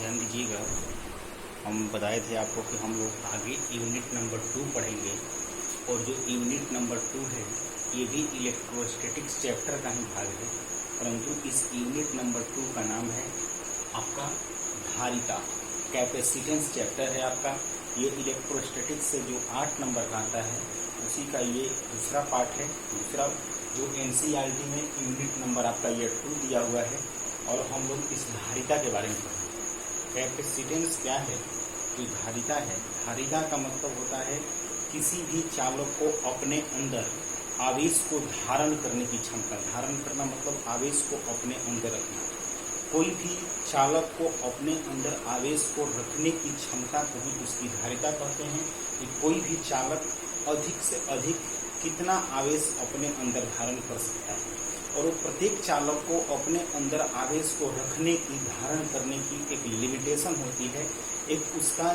ध्यान दीजिएगा। हम बताए थे आपको कि हम लोग आगे यूनिट नंबर 2 पढ़ेंगे और जो यूनिट नंबर 2 है ये भी इलेक्ट्रोस्टैटिक्स चैप्टर का ही भाग है, परंतु इस यूनिट नंबर 2 का नाम है आपका धारिता। कैपेसिटेंस चैप्टर है आपका। ये इलेक्ट्रोस्टैटिक्स से जो 8 नंबर का आता है उसी का ये दूसरा पार्ट है। दूसरा जो एनसीईआरटी में यूनिट नंबर आपका ये 2 दिया हुआ है और हम लोग इस धारिता के बारे में पढ़ेंगे। कैपेसिटेंस क्या है? जो धारिता है, धारिता का मतलब होता है किसी भी चालक को अपने अंदर आवेश को धारण करने की क्षमता। धारण करना मतलब आवेश को अपने अंदर रखना। कोई भी चालक को अपने अंदर आवेश को रखने की क्षमता को ही उसकी धारिता कहते हैं कि कोई भी चालक अधिक से अधिक कितना आवेश अपने अंदर धारण कर सकता है और वो प्रत्येक चालक को अपने अंदर आवेश को रखने की, धारण करने की एक लिमिटेशन होती है। एक उसका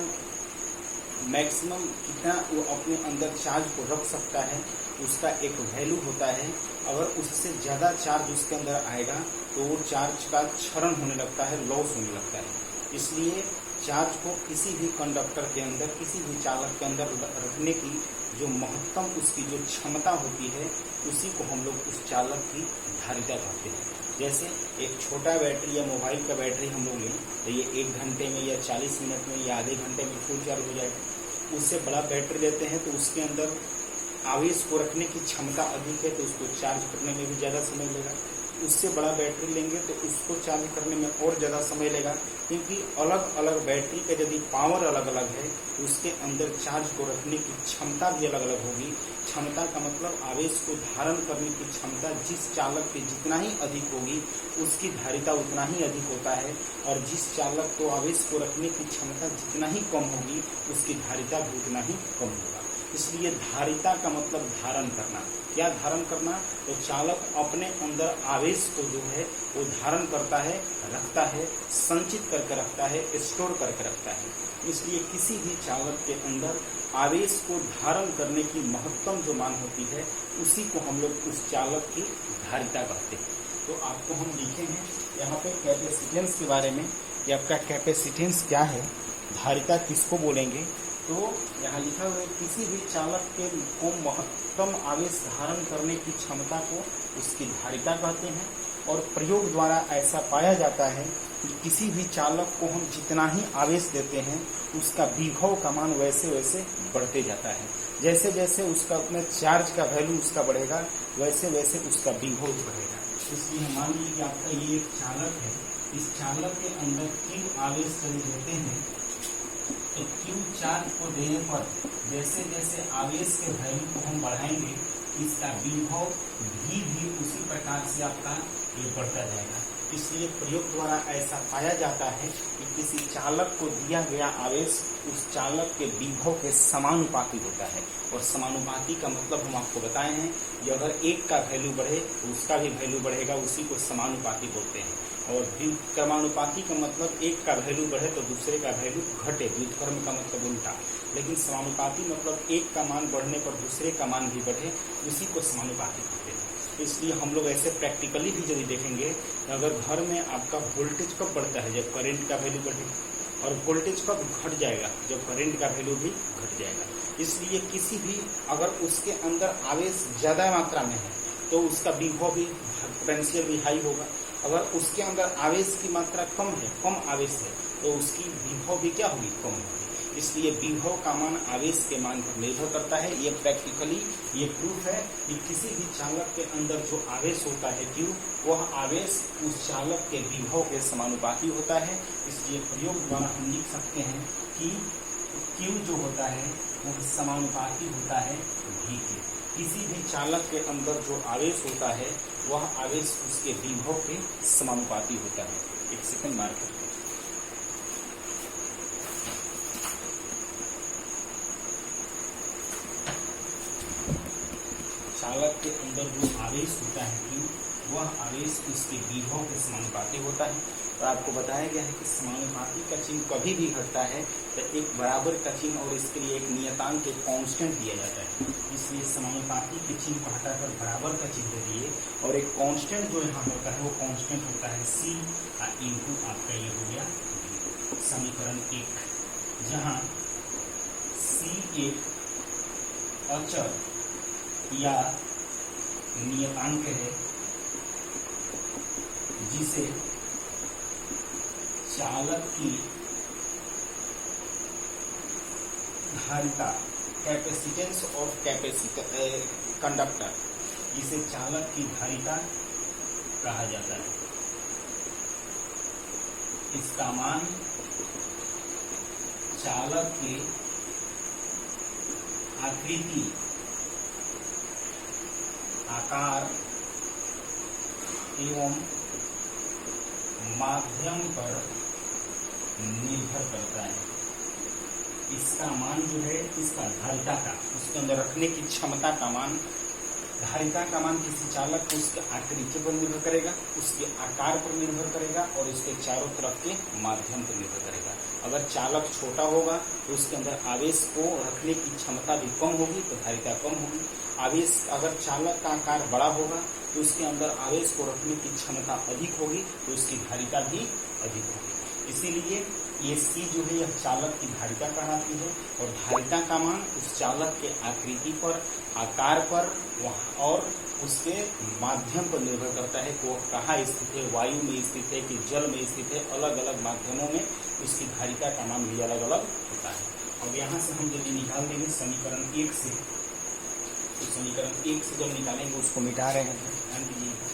मैक्सिमम कितना वो अपने अंदर चार्ज को रख सकता है उसका एक वैल्यू होता है। अगर उससे ज़्यादा चार्ज उसके अंदर आएगा तो वो चार्ज का क्षरण होने लगता है, लॉस होने लगता है। इसलिए चार्ज को किसी भी कंडक्टर के अंदर, किसी भी चालक के अंदर रखने की जो महत्तम उसकी जो क्षमता होती है उसी को हम लोग उस चालक की धारिता कहते हैं। जैसे एक छोटा बैटरी या मोबाइल का बैटरी हम लोग लें तो ये 1 घंटे में या 40 मिनट में या आधे घंटे में फुल चार्ज हो जाएगा। उससे बड़ा बैटरी लेते हैं तो उसके अंदर आवेश को रखने की क्षमता अधिक है तो उसको चार्ज करने में भी ज़्यादा समय लेगा। उससे बड़ा बैटरी लेंगे तो उसको चार्ज करने में और ज़्यादा समय लेगा, क्योंकि अलग अलग बैटरी का यदि पावर अलग अलग है तो उसके अंदर चार्ज को रखने की क्षमता भी अलग अलग होगी। क्षमता का मतलब आवेश को धारण करने की क्षमता जिस चालक की जितना ही अधिक होगी उसकी धारिता उतना ही अधिक होता है, और जिस चालक को आवेश को रखने की क्षमता जितना ही कम होगी उसकी धारिता भी उतना ही कम होगा। इसलिए धारिता का मतलब धारण करना। क्या धारण करना? तो चालक अपने अंदर आवेश को जो है वो धारण करता है, रखता है, संचित करके रखता है, स्टोर करके रखता है। इसलिए किसी भी चालक के अंदर आवेश को धारण करने की महत्तम जो मान होती है उसी को हम लोग उस चालक की धारिता कहते हैं। तो आपको हम लिखे हैं यहाँ पे कैपेसिटेंस के बारे में कि आपका कैपेसिटेंस क्या है, धारिता किसको बोलेंगे। तो यहाँ लिखा हुआ है किसी भी चालक के को महत्तम आवेश धारण करने की क्षमता को उसकी धारिता कहते हैं। और प्रयोग द्वारा ऐसा पाया जाता है कि किसी भी चालक को हम जितना ही आवेश देते हैं उसका विभव का मान वैसे वैसे बढ़ते जाता है। जैसे जैसे उसका अपने चार्ज का वैल्यू उसका बढ़ेगा वैसे वैसे उसका विभव बढ़ेगा। इसलिए मान लीजिए कि आपका ये एक चालक है, इस चालक के अंदर Q आवेश यदि देते हैं तो Q चार्ज को देने पर जैसे जैसे आवेश के वैल्यू को हम बढ़ाएंगे इसका विभव भी उसी प्रकार से आपका ये बढ़ता जाएगा। इसलिए प्रयोग द्वारा ऐसा पाया जाता है कि किसी चालक को दिया गया आवेश उस चालक के विभव के समानुपाती होता है। और समानुपाती का मतलब हम आपको बताए हैं कि अगर एक का वैल्यू बढ़े तो उसका भी वैल्यू बढ़ेगा, उसी को समानुपाती बोलते हैं। और क्रमानुपाती का मतलब एक का वैल्यू बढ़े तो दूसरे का वैल्यू घटे, व्युत्क्रम का मतलब उल्टा। लेकिन समानुपाती मतलब एक का मान बढ़ने पर दूसरे का मान भी बढ़े, उसी को समानुपाती कहते हैं। इसलिए हम लोग ऐसे प्रैक्टिकली भी यदि देखेंगे अगर घर में आपका वोल्टेज कब बढ़ता है, जब करंट का वैल्यू बढ़े, और वोल्टेज कब घट जाएगा, जब करंट का वैल्यू भी घट जाएगा। इसलिए किसी भी अगर उसके अंदर आवेश ज़्यादा मात्रा में है तो उसका विभव भी, पोटेंशियल भी हाई होगा। अगर उसके अंदर आवेश की मात्रा कम है, कम आवेश है, तो उसकी विभव भी क्या होगी, कम होगी। इसलिए विभव का मान आवेश के मान पर निर्भर करता है। ये प्रैक्टिकली ये प्रूफ है कि किसी भी चालक के अंदर जो आवेश होता है Q, वह आवेश उस चालक के विभव के समानुपाती होता है। इसलिए प्रयोग द्वारा हम लिख सकते हैं कि Q जो होता है वह समानुपाती होता है V के। किसी भी चालक के अंदर जो आवेश होता है वह आवेश उसके विभव के समानुपाती होता है। एक सेकंड मार्क करते हैं। चालक के अंदर जो आवेश होता है Q, वह आवेश उसके विभव के समानुपाती होता है। तो आपको बताया गया है कि समानुपाती का चिन्ह कभी भी घटता है तो एक बराबर का चिन्ह और इसके लिए एक नियतांक, एक कांस्टेंट दिया जाता है। इसलिए समानुपाती के चिन्ह को हटाकर बराबर का चिन्ह दिए और एक कांस्टेंट जो यहाँ होता है वो कांस्टेंट होता है C इंटू आपका ये हो गया। समीकरण 1, जहां C एक अचर या नियतांक है जिसे चालक की धारिता, कैपेसिटेंस ऑफ कंडक्टर, जिसे चालक की धारिता कहा जाता है। इसका मान चालक के आकृति, आकार एवं माध्यम पर निर्भर करता है। इसका मान जो है, इसका धारिता का, उसके अंदर रखने की क्षमता का मान, धारिता का मान किसी चालक को उसके आकृति पर निर्भर करेगा, उसके आकार पर निर्भर करेगा और उसके चारों तरफ के माध्यम पर निर्भर करेगा। अगर चालक छोटा होगा तो उसके अंदर आवेश को रखने की क्षमता भी कम होगी तो धारिता कम होगी। आवेश, अगर चालक का आकार बड़ा होगा तो उसके अंदर आवेश को रखने की क्षमता अधिक होगी तो उसकी धारिता भी अधिक होगी। इसीलिए ये C जो है यह चालक की धारिता कहलाती है और धारिता का मान उस चालक के आकृति पर, आकार पर और उसके माध्यम पर निर्भर करता है कि वह कहाँ स्थित है, वायु में स्थित है कि जल में स्थित है। अलग अलग माध्यमों में उसकी धारिता का मान भी अलग अलग होता है। अब यहाँ से हम यदि निकाल देंगे समीकरण 1 से, तो समीकरण 1 से जब निकालेंगे उसको मिटा रहे हैं, ध्यान दीजिएगा।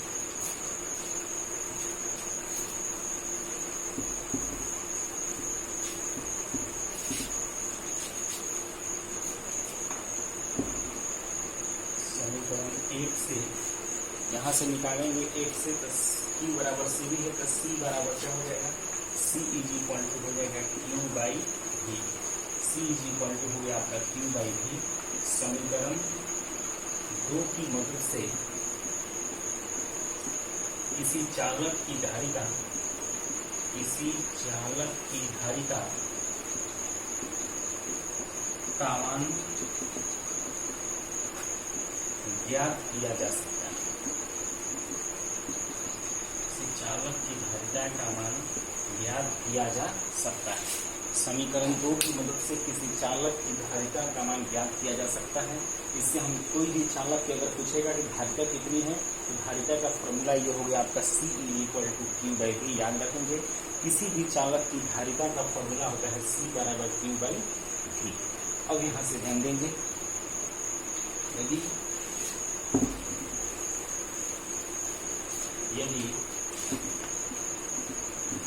एक से यहाँ से निकालेंगे 1 से, तो Q बराबर C भी है, तो C बराबर क्या हो जाएगा, C इज इक्वल टू हो जाएगा Q by V। C is equal to हो गया आपका Q बाई V। समीकरण 2 की मदद से किसी चालक की धारिता, किसी चालक की धारिता का मान ज्ञात किया जा सकता है। किसी चालक की धारिता का मान ज्ञात किया जा सकता है। समीकरण 2 की मदद से किसी चालक की धारिता का मान ज्ञात किया जा सकता है। इससे हम कोई भी चालक के अगर पूछेगा कि धारिता कितनी है तो धारिता का फॉर्मूला ये हो गया आपका C equal to Q by V। याद रखेंगे, किसी भी चालक की धारिता का फॉर्मूला होता है C बराबर Q बाई V। अब यहाँ से ध्यान देंगे, यदि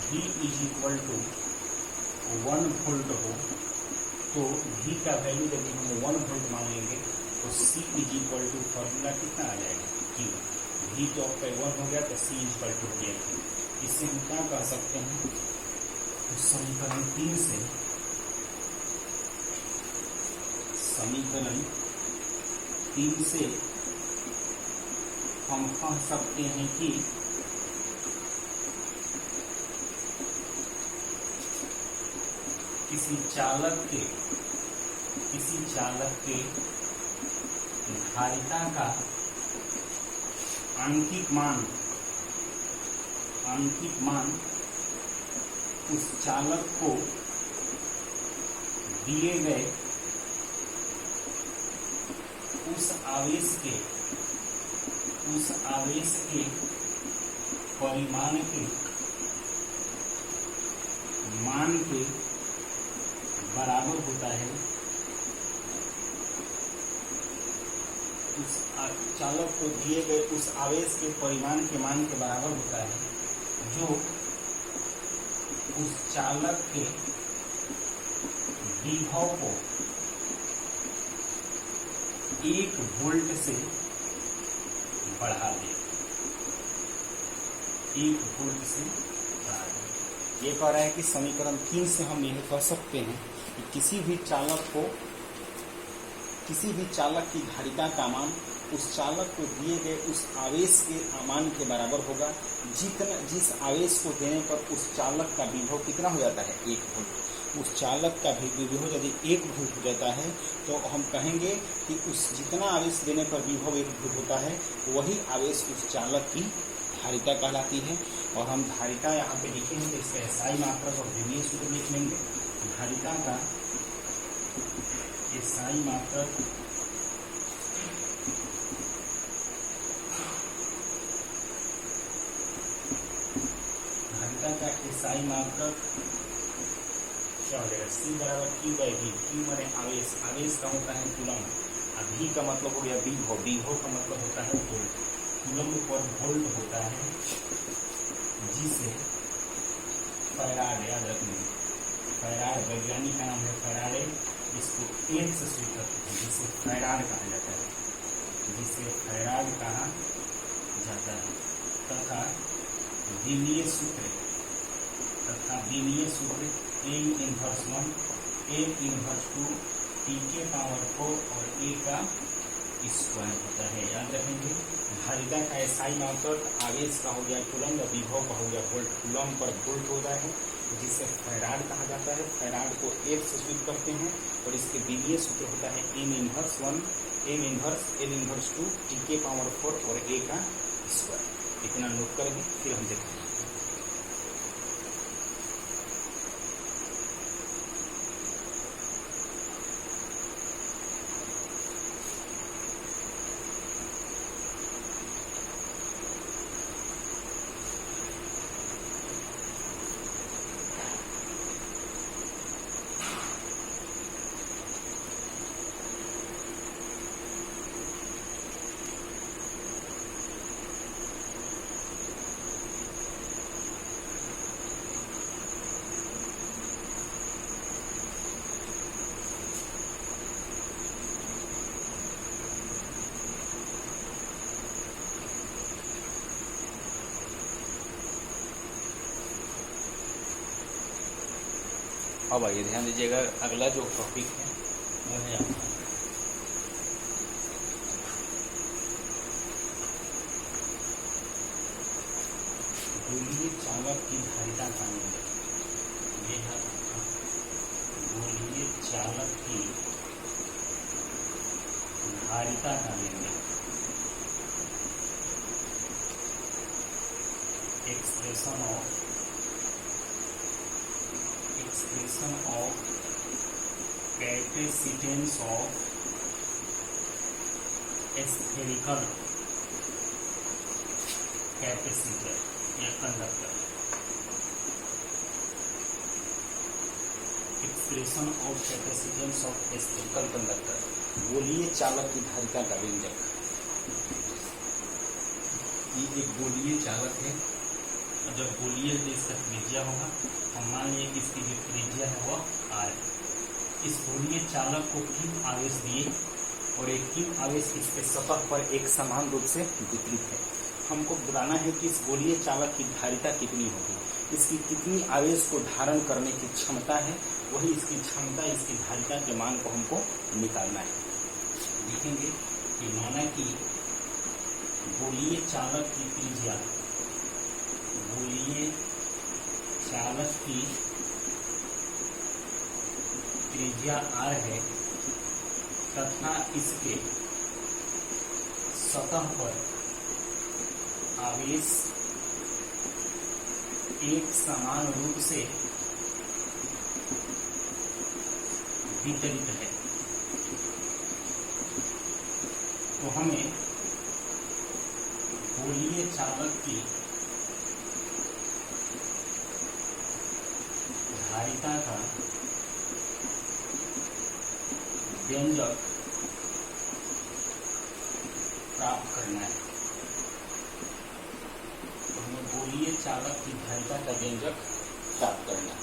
V is equal to 1 volt हो तो V का वैल्यू यदि हम 1 वोल्ट मान लेंगे तो C is equal to formula कितना आ जाएगा, Q। V तो आपका 1 हो गया तो C इज इक्वल टू हो गया। इससे हम क्या कह सकते हैं, तो समीकरण 3 से, समीकरण 3 से हम कह सकते हैं कि किसी चालक के धारिता का आंकिक मान उस चालक को दिए गए उस आवेश के परिमाण के मान के बराबर होता है। उस चालक को दिए गए उस आवेश के परिमाण के मान के बराबर होता है जो उस चालक के विभव को 1 वोल्ट से बढ़ा दे, 1 वोल्ट से बढ़ा दे। ये कह रहा है कि समीकरण 3 से हम यह कह सकते हैं कि किसी भी चालक की धारिता का मान उस चालक को दिए गए उस आवेश के मान के बराबर होगा जिस आवेश को देने पर उस चालक का विभव कितना हो जाता है, 1 वोल्ट। उस चालक का विभव यदि 1 वोल्ट हो जाता है तो हम कहेंगे कि उस जितना आवेश देने पर विभव 1 वोल्ट होता है वही आवेश उस चालक की धारिता कहलाती है। और हम धारिता यहाँ पे लिखेंगे तो इसका एसआई मात्रक और द्विमीय सूत्र लिख लेंगे। धारिता का एसआई मात्रक एसआई मात्रक क्या हो जाएगा, सी बराबर क्यू बाई वी। क्यू माने आवेश, आवेश का होता है कूलम्ब, और वी का मतलब हो गया विभव, विभव का मतलब होता है वोल्ट। कूलम्ब पर वोल्ट होता है, जिसे फैराड, याद रखना फैराड वैज्ञानिक का नाम है फैराडे, इसको एक से स्वीकृत है, जिसे फैराड कहा जाता है, जिसे फैराड कहा जाता है। तथा विमीय सूत्र M inverse 1 M inverse 2 T के पावर 4 और ए का स्क्वायर होता है। याद रखेंगे धारिता का एसआई मात्रक आवेश का हो गया कूलम्ब और विभव का हो गया वोल्ट। कूलम्ब पर वोल्ट होता है, जिसे फैराड कहा जाता है। फैराड को एक से स्वीकृत करते हैं और इसके विमीय सूत्र होता है M inverse 1 M inverse 2 T के पावर 4 और ए का स्क्वायर। इतना नोट करेंगे, फिर हम देखेंगे। अब आइए ध्यान दीजिएगा, अगला जो टॉपिक है वो है आपका गोलीय चालक की धारिता का नियम। ये है गोलीय चालक की धारिता का नियम। Expression of capacitance of spherical capacitor या conductor. Expression of capacitance of spherical conductor, गोलीय चालक की धारिता का व्यंजक। ये एक गोलीय चालक है, और जब गोलीय इसका त्रिज्या होगा, हम मान लिए कि इसकी जो त्रिज्या है वह आर है। इस गोलीय चालक को किम आवेश दिए और एक किम आवेश इसके सतह पर एक समान रूप से वितरित है। हमको बताना है कि इस गोलीय चालक की धारिता कितनी होगी, इसकी कितनी आवेश को धारण करने की क्षमता है, वही इसकी क्षमता, इसकी धारिता के मान को हमको निकालना है। देखेंगे कि माना कि गोलीय चालक की त्रिज्या, गोलीय चालक की त्रिज्या r है तथा इसके सतह पर आवेश एक समान रूप से वितरित है, तो हमें गोलीय चालक की धारिता का व्यंजक प्राप्त करना है। तो हमें गोलीय चालक की धारिता का व्यंजक प्राप्त करना है।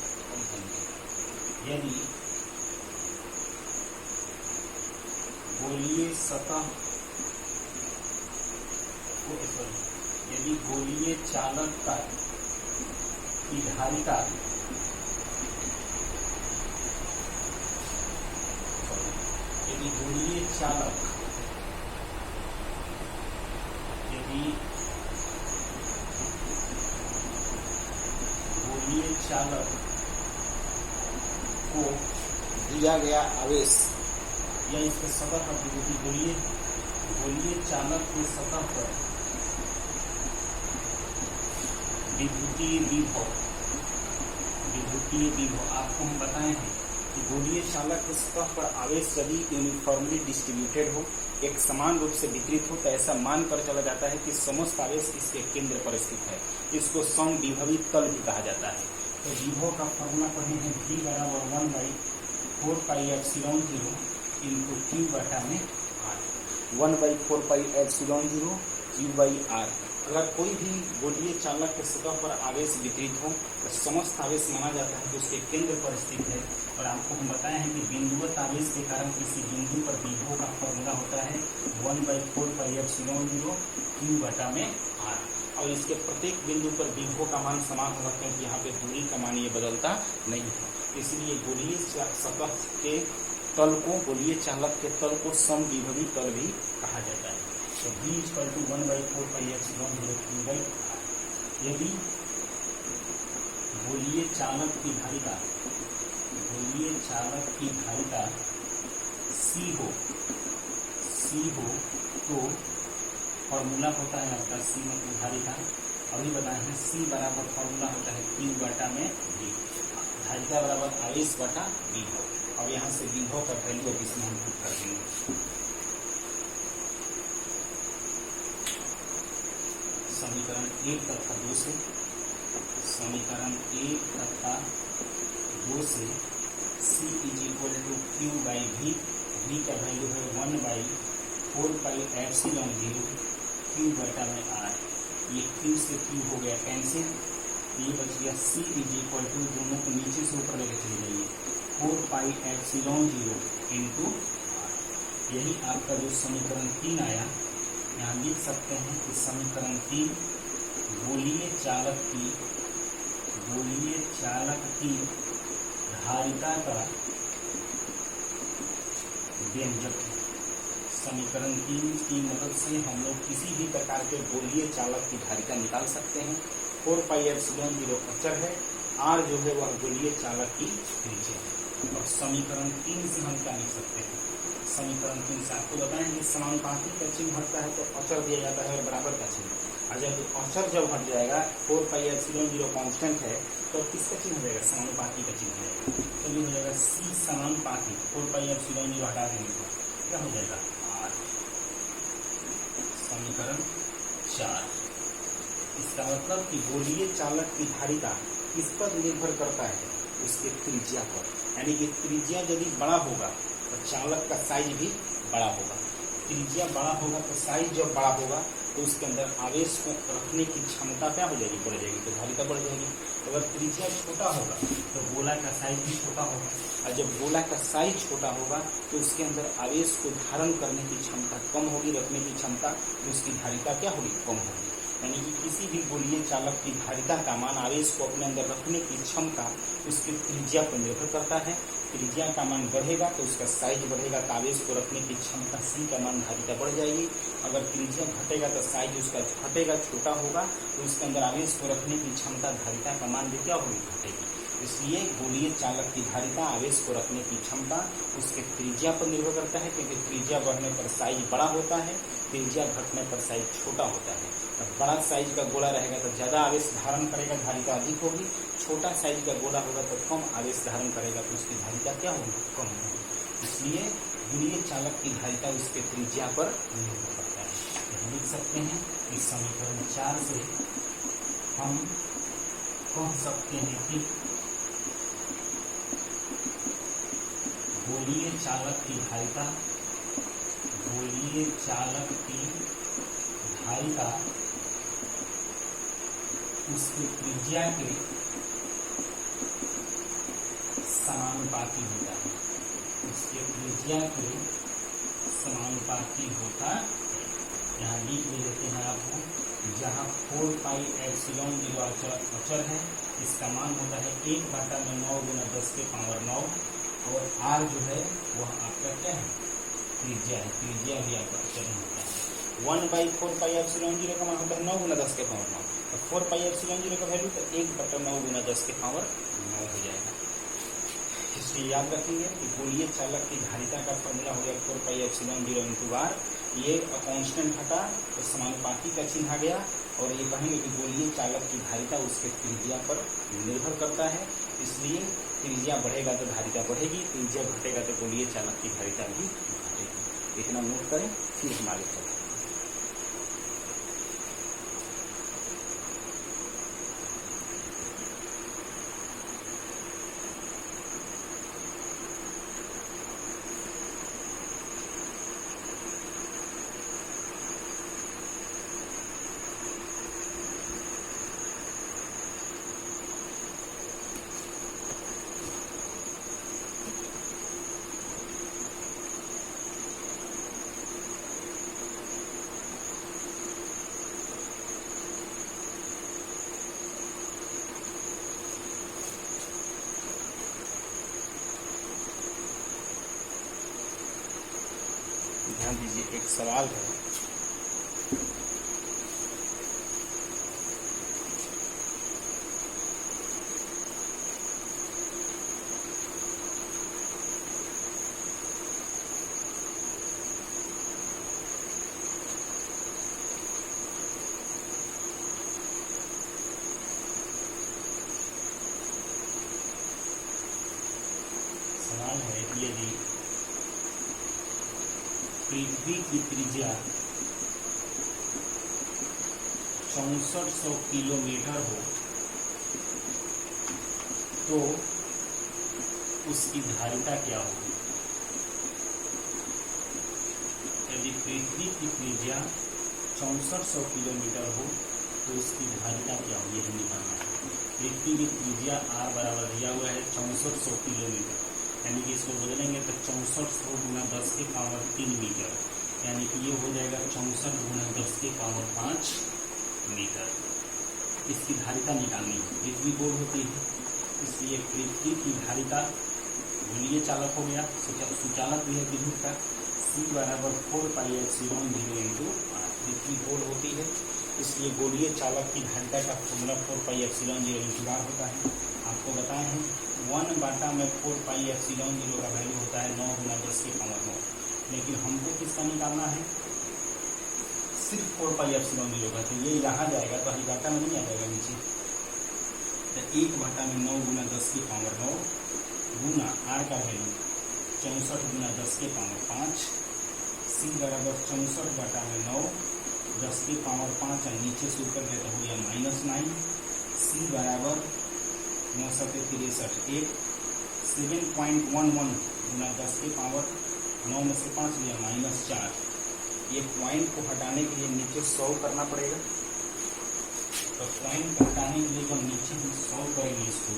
यदि गोलीय सतह को, यदि गोलीय चालक का की धारिता गोलीय चालक, यदि गोलीय चालक को दिया गया आवेश या इसके सतह पर, गोलीय चालक के सतह पर विद्युतीय विभव, विद्युतीय विभव आपको हम बताए हैं कि गोलीय चालक के सतह पर आवेश यदि यूनिफॉर्मली डिस्ट्रीब्यूटेड हो, एक समान रूप से वितरित हो, तो ऐसा मान कर चला जाता है कि समस्त आवेश इसके केंद्र पर स्थित है। इसको समविभवी तल भी कहा जाता है। तो विभव का फॉर्मूला पढ़े हैं V बराबर 1/4πε0 इंटू Q बटा में R, 1/4πε0 Q/R। अगर कोई भी गोलीय चालक के सतह पर आवेश वितरित हो तो समस्त आवेश माना जाता है कि उसके केंद्र पर स्थित है। और आपको हम बताए हैं कि बिंदुवत आवेश के कारण किसी बिंदु पर विभव का फॉर्मूला होता है 1/4πε0 Q बटा में R। और इसके प्रत्येक बिंदु पर विभव का मान समान होगा, क्योंकि यहाँ पे दूरी का मान ये बदलता नहीं है। इसलिए गोलीय सतह के तल को, गोलीय चालक के तल को समविभवी तल भी कहा जाता है। तो V = 1/4πε0 Q/R। यदि गोलीय चालक की धारिता, गोलीय चालक की धारिता C हो तो फॉर्मूला होता है आपका C मतलब धारिता, अभी बताए हैं C बराबर फॉर्मूला होता है Q बटा में V, धारिता बराबर आवेश बटा विभव। अब यहाँ से विभव का वैल्यू अब इसमें हम पुट कर देंगे। समीकरण 1 तथा 2 से, समीकरण 1 तथा 2 से C = Q/V, V का वैल्यू है 1/4πε0 Q बटा में R। ये Q से Q हो गया कैंसिल, ये बच गया C = दोनों को नीचे से ऊपर लेकर चले जाइए 4πε0 इंटू R। यही आपका जो समीकरण 3 आया, यहाँ लिख सकते हैं कि समीकरण 3 गोलीय चालक की धारिता का व्यंजक है। समीकरण 3 की मदद से हम लोग किसी भी प्रकार के गोलीय चालक की धारिता निकाल सकते हैं। 4πε0 अचर है, R जो है वह गोलीय चालक की त्रिज्या है। और समीकरण 3 से हम क्या लिख सकते हैं? समीकरण 3 से आपको बताएं कि समानुपाती का चिन्ह हटता है तो अचर दिया जाता है और बराबर का चिन्ह। और जब अचर जब हट जाएगा, 4πε0 कांस्टेंट है, तो किसका चिन्ह हो जाएगा? समानुपाती का चिन्ह हो जाएगा। तो ये हो जाएगा C समानुपाती, 4πε0 हटा देंगे तो क्या हो जाएगा? R। समीकरण 4। इसका मतलब कि गोलीय चालक की धारिता किस पर निर्भर करता है? उसके त्रिज्या पर। यानी कि त्रिज्या यदि बड़ा होगा तो चालक का साइज भी बड़ा होगा। त्रिज्या बड़ा होगा तो साइज जब बड़ा होगा तो उसके अंदर आवेश को रखने की क्षमता क्या हो जाएगी? बढ़ जाएगी, तो धारिता बढ़ जाएगी। अगर त्रिज्या छोटा होगा तो गोला का साइज भी छोटा होगा, और जब गोला का साइज छोटा होगा तो उसके अंदर आवेश को धारण करने की क्षमता कम होगी, रखने की क्षमता, तो उसकी धारिता क्या होगी? कम होगी। यानी कि किसी भी गोलीय चालक की धारिता का मान, आवेश को अपने अंदर रखने की क्षमता उसकी त्रिज्या पर निर्भर करता है। त्रिज्या का मान बढ़ेगा तो उसका साइज बढ़ेगा, तो आवेश को रखने की क्षमता C का मान, धारिता बढ़ जाएगी। अगर त्रिज्या घटेगा तो साइज उसका घटेगा, छोटा होगा, तो उसके अंदर आवेश को रखने की क्षमता, धारिता का मान भी क्या होगी? घटेगी। इसलिए गोलीय चालक की धारिता, आवेश को रखने की क्षमता उसके त्रिज्या पर निर्भर करता है, क्योंकि त्रिज्या बढ़ने पर साइज बड़ा होता है, त्रिज्या घटने पर साइज छोटा होता है। अब बड़ा साइज का गोला रहेगा तो ज्यादा आवेश धारण करेगा, धारिता अधिक होगी। छोटा साइज का गोला होगा तो कम आवेश धारण करेगा, तो उसकी धारिता क्या होगी? कम होगी। इसलिए गोलीय चालक की धारिता उसके त्रिज्या पर निर्भर करता है। हम लिख सकते हैं कि समीकरण 4 से हम कह सकते हैं कि गोलीय चालक की धारिता, गोलीय चालक की धारिता उसके त्रिज्या के समानुपाती होता है, उसके त्रिज्या के समानुपाती होता है। यहाँ लिख देते हैं आपको, जहाँ 4πε0 अचर है, इसका मान होता है 1/9 × 10⁻⁹, और R जो है वह आपका क्या है? त्रिज्या है। त्रिज्या भी आपका अचर होता है। 1/4πε0 का मान होता है 9 × 10⁻9, और 4πε0 का वैल्यू तो 1/9 × 10⁻9 हो जाएगा। इसलिए याद रखेंगे कि गोलीय चालक की धारिता का फॉर्मूला हो गया 4πε0 × R। ये कांस्टेंट हटा तो समानुपाती का चिन्ह आ गया, और ये कहेंगे कि गोलीय चालक की धारिता उसके त्रिज्या पर निर्भर करता है, इसलिए त्रिज्या बढ़ेगा तो धारिता बढ़ेगी, त्रिज्या घटेगा तो गोलीय चालक की धारिता भी घटेगी। इतना नोट करें, फिर हम आगे चलते हैं। ध्यान दीजिए, एक सवाल है, यदि पृथ्वी की त्रिज्या 6400 किलोमीटर हो तो उसकी धारिता क्या होगी। यदि पृथ्वी की त्रिज्या 6400 किलोमीटर हो तो उसकी धारिता क्या होगी, यह निकालना है। पृथ्वी की त्रिज्या r बराबर दिया हुआ है 6400 किलोमीटर, यानी कि इसको बदलेंगे तो 6400 गुना 10 के पावर 3 मीटर, यानी कि ये हो जाएगा 64 गुना 10 के पावर 5 मीटर। इसकी धारिता निकालनी है, पृथ्वी गोल होती है, इसलिए पृथ्वी की धारिता गोलीय चालक हो गया, सुचालक भी है विद्युत का, C बराबर 4πε0 इंटू r। पृथ्वी गोल होती है, इसलिए गोलीय चालक की धारिता का फॉर्मूला 4πε0 इंटू r होता है। आपको बताए हैं 1 बाटा में 4πε0 का वैल्यू होता है 9 गुना 10 के पावर 9, लेकिन हमको किसका निकालना है, सिर्फ 4πε0 का, तो ये यहाँ जाएगा तो ही बाटा में नहीं आ जाएगा नीचे, तो 1 बाटा में 9 गुना 10 के पावर 9 गुना r का वैल्यू 64 गुना 10 के पावर 5, C बराबर 64 बाटा में 9 10 के पावर 5, और नीचे से ऊपर देता हो या -9, C बराबर 9 सत्ते 63 1 7.11 गुना 10 के पावर 9 में से 5 लिया -4। ये पॉइंट को हटाने के लिए नीचे 100 करना पड़ेगा, तो पॉइंट को हटाने के लिए हम नीचे 100 करेंगे इसको,